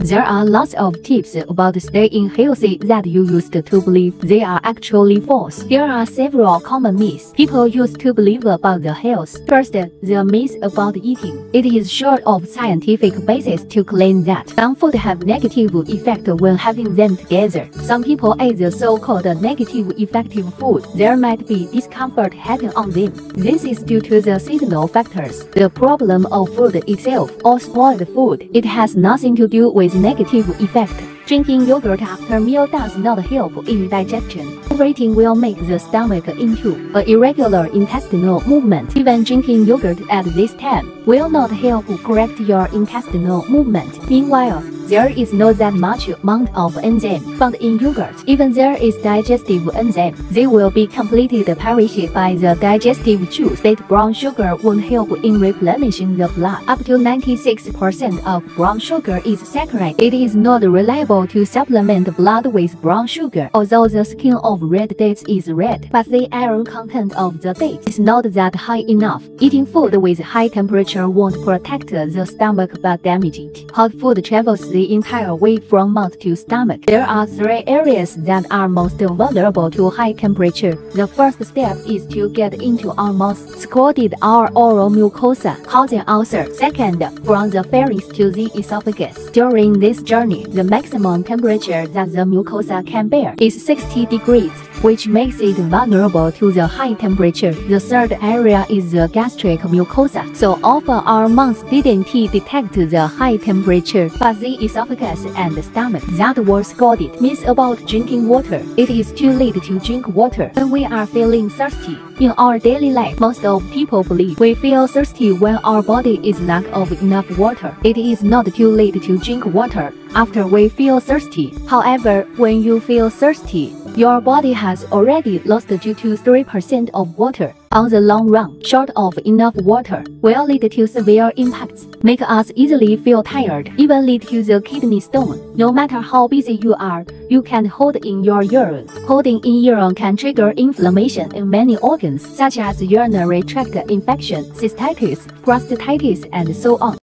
There are lots of tips about staying healthy that you used to believe they are actually false. Here are several common myths people used to believe about the health. First, the myth about eating. It is short of scientific basis to claim that some food have negative effect when having them together. Some people eat the so-called negative effective food. There might be discomfort happen on them. This is due to the seasonal factors. The problem of food itself or spoiled food. It has nothing to do with negative effect. Drinking yogurt after meal does not help in digestion. Overeating will make the stomach into an irregular intestinal movement. Even drinking yogurt at this time will not help correct your intestinal movement. Meanwhile, there is not that much amount of enzyme found in yogurt. Even there is digestive enzyme, they will be completely perished by the digestive juice. That brown sugar won't help in replenishing the blood. Up to 96% of brown sugar is saccharide. It is not reliable to supplement blood with brown sugar. Although the skin of red dates is red, but the iron content of the dates is not that high enough. Eating food with high temperature won't protect the stomach but damage it. Hot food travels the entire way from mouth to stomach. There are three areas that are most vulnerable to high temperature. The first step is to get into our mouth, scalded our oral mucosa, causing ulcer. Second, from the pharynx to the esophagus. During this journey, the maximum temperature that the mucosa can bear is 60 degrees, which makes it vulnerable to the high temperature. The third area is the gastric mucosa. So often our mouths didn't detect the high temperature, but the esophagus and the stomach that were scalded. Myth about drinking water. It is too late to drink water when we are feeling thirsty. In our daily life, most of people believe we feel thirsty when our body is lack of enough water. It is not too late to drink water after we feel thirsty. However, when you feel thirsty, your body has already lost 2 to 3% of water. On the long run, short of enough water will lead to severe impacts, make us easily feel tired, even lead to the kidney stone. No matter how busy you are, you can hold in your urine. Holding in urine can trigger inflammation in many organs, such as urinary tract infection, cystitis, prostatitis, and so on.